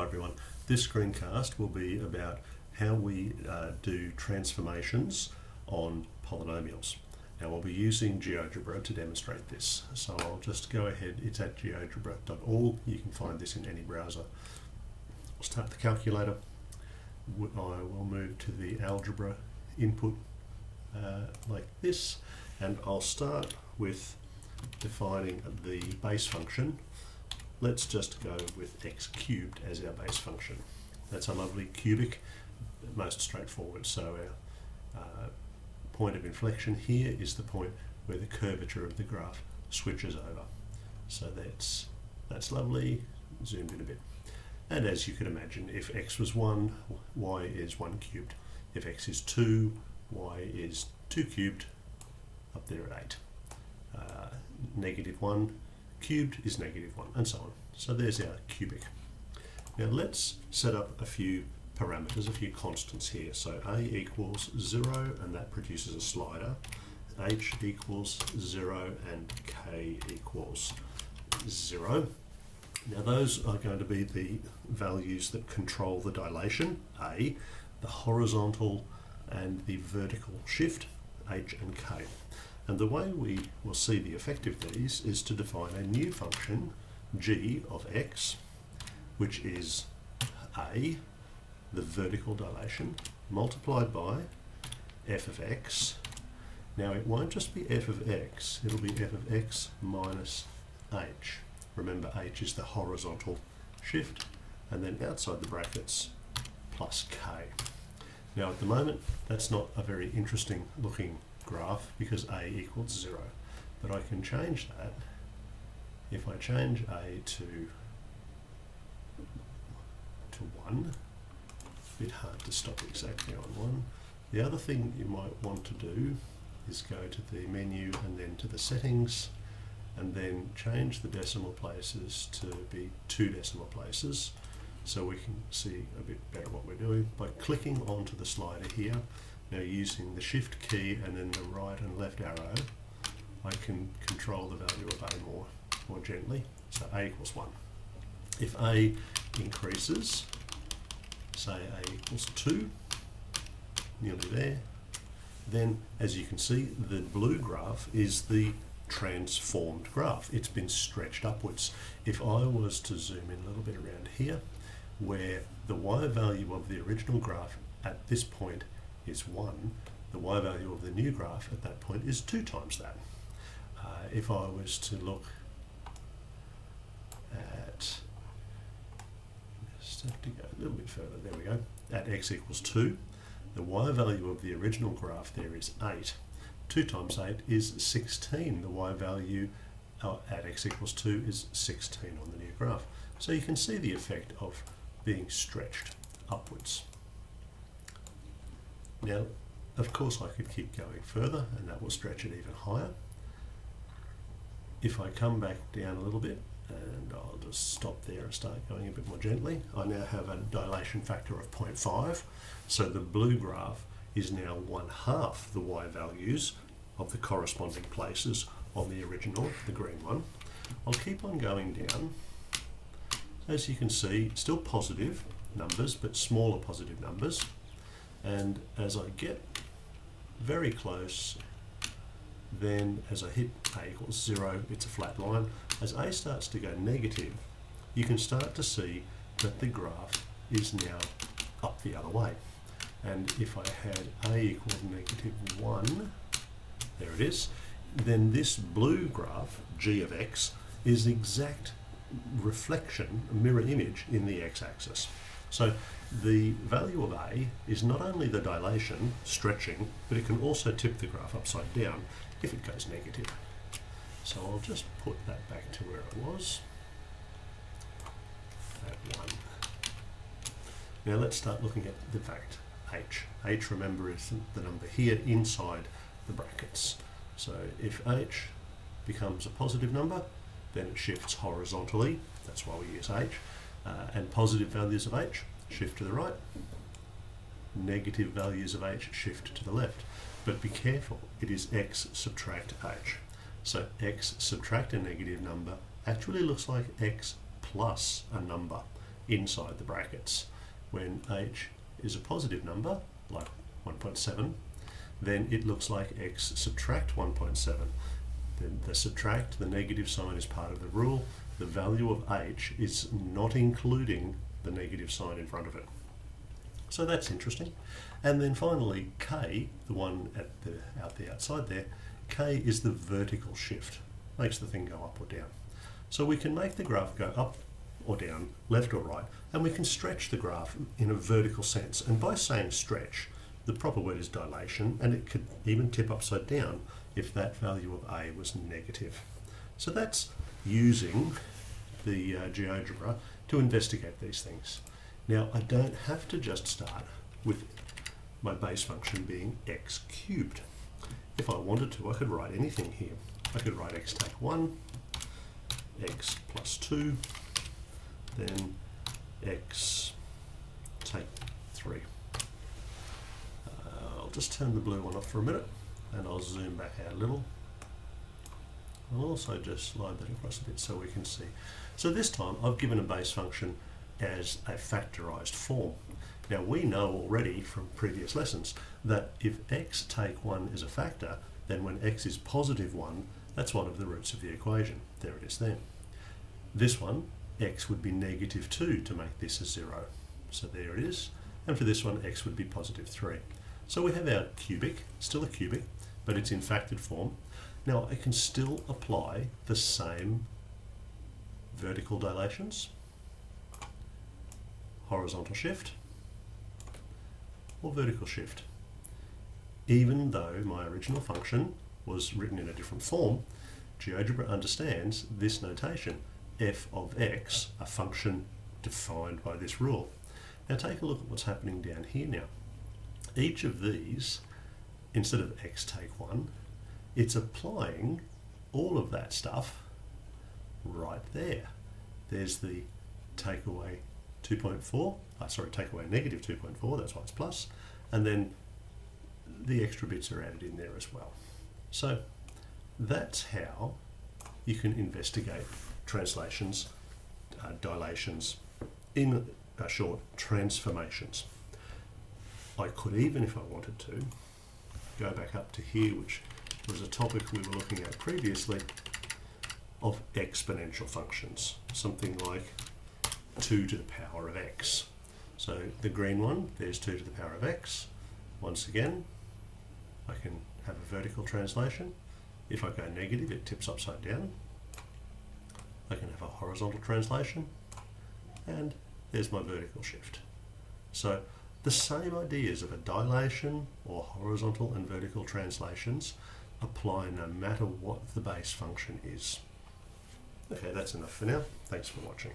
everyone. This screencast will be about how we do transformations on polynomials. Now we'll be using GeoGebra to demonstrate this. So I'll just go ahead, it's at geogebra.org. You can find this in any browser. I'll start the calculator. I will move to the algebra input like this, and I'll start with defining the base function. Let's just go with x cubed as our base function. That's a lovely cubic, most straightforward. So our point of inflection here is the point where the curvature of the graph switches over. So that's lovely, zoomed in a bit. And as you can imagine, if x was 1, y is 1 cubed. If x is 2, y is 2 cubed, up there at 8. Negative 1 cubed is negative 1, and so on. So there's our cubic. Now let's set up a few parameters, a few constants here. So a equals 0, and that produces a slider. H equals 0, and k equals 0. Now those are going to be the values that control the dilation, A, the horizontal and the vertical shift, H and K. And the way we will see the effect of these is to define a new function, g of x, which is A, the vertical dilation, multiplied by f of x. Now it won't just be f of x, it'll be f of x minus h. Remember, h is the horizontal shift, and then outside the brackets, plus k. Now at the moment, that's not a very interesting looking graph because a equals 0, but I can change that. If I change a to 1, a bit hard to stop exactly on 1. The other thing you might want to do is go to the menu and then to the settings, and then change the decimal places to be 2 decimal places, so we can see a bit better what we're doing by clicking onto the slider here. Now using the shift key and then the right and left arrow, I can control the value of a more gently. So a equals 1. If a increases, say a equals 2, nearly there, then as you can see, the blue graph is the transformed graph. It's been stretched upwards. If I was to zoom in a little bit around here, where the y value of the original graph at this point is 1, the y value of the new graph at that point is 2 times that. If I was to look at, just have to go a little bit further, there we go, at x equals 2, the y value of the original graph there is 8. 2 times 8 is 16. The y value at x equals 2 is 16 on the new graph. So you can see the effect of being stretched upwards. Now, of course, I could keep going further, and that will stretch it even higher. If I come back down a little bit, and I'll just stop there and start going a bit more gently, I now have a dilation factor of 0.5. So the blue graph is now 1/2 the y values of the corresponding places on the original, the green one. I'll keep on going down. As you can see, still positive numbers, but smaller positive numbers. And as I get very close, then as I hit a equals 0, it's a flat line. As a starts to go negative, you can start to see that the graph is now up the other way. And if I had a equals -1, there it is, then this blue graph, g of x, is the exact reflection, mirror image in the x-axis. So the value of a is not only the dilation, stretching, but it can also tip the graph upside down if it goes negative. So I'll just put that back to where it was, at 1. Now let's start looking at the fact h. H, remember, is the number here inside the brackets. So if h becomes a positive number, then it shifts horizontally. That's why we use h. And positive values of h shift to the right. Negative values of h shift to the left. But be careful, it is x subtract h. So x subtract a negative number actually looks like x plus a number. inside the brackets. When h is a positive number, like 1.7, then it looks like x subtract 1.7. Then the subtract, the negative sign, is part of the rule. The value of h is not including the negative sign in front of it. So that's interesting. And then finally, k, the one at the outside there, k is the vertical shift. Makes the thing go up or down. So we can make the graph go up or down, left or right, and we can stretch the graph in a vertical sense. And by saying stretch, the proper word is dilation, and it could even tip upside down if that value of a was negative. So that's using the GeoGebra to investigate these things. Now, I don't have to just start with my base function being x cubed. If I wanted to, I could write anything here. I could write x take 1, x plus 2, then x take 3. I'll just turn the blue one off for a minute, and I'll zoom back out a little. I'll also just slide that across a bit so we can see. So this time I've given a base function as a factorized form. Now we know already from previous lessons that if x take 1 is a factor, then when x is positive 1, that's one of the roots of the equation. There it is there. This one, x would be negative 2 to make this a 0. So there it is. And for this one, x would be positive 3. So we have our cubic, still a cubic, but it's in factored form. Now I can still apply the same vertical dilations, horizontal shift, or vertical shift. Even though my original function was written in a different form, GeoGebra understands this notation, f of x, a function defined by this rule. Now take a look at what's happening down here now. Each of these, instead of x take 1, it's applying all of that stuff right there. There's the take away 2.4, take away negative 2.4, that's why it's plus, and then the extra bits are added in there as well. So that's how you can investigate translations, dilations, in short, transformations. I could even, if I wanted to, go back up to here, which was a topic we were looking at previously, of exponential functions, something like 2 to the power of x. So the green one, there's 2 to the power of x. Once again, I can have a vertical translation. If I go negative, it tips upside down. I can have a horizontal translation, and there's my vertical shift. So the same ideas of a dilation or horizontal and vertical translations apply no matter what the base function is. Okay, that's enough for now. Thanks for watching.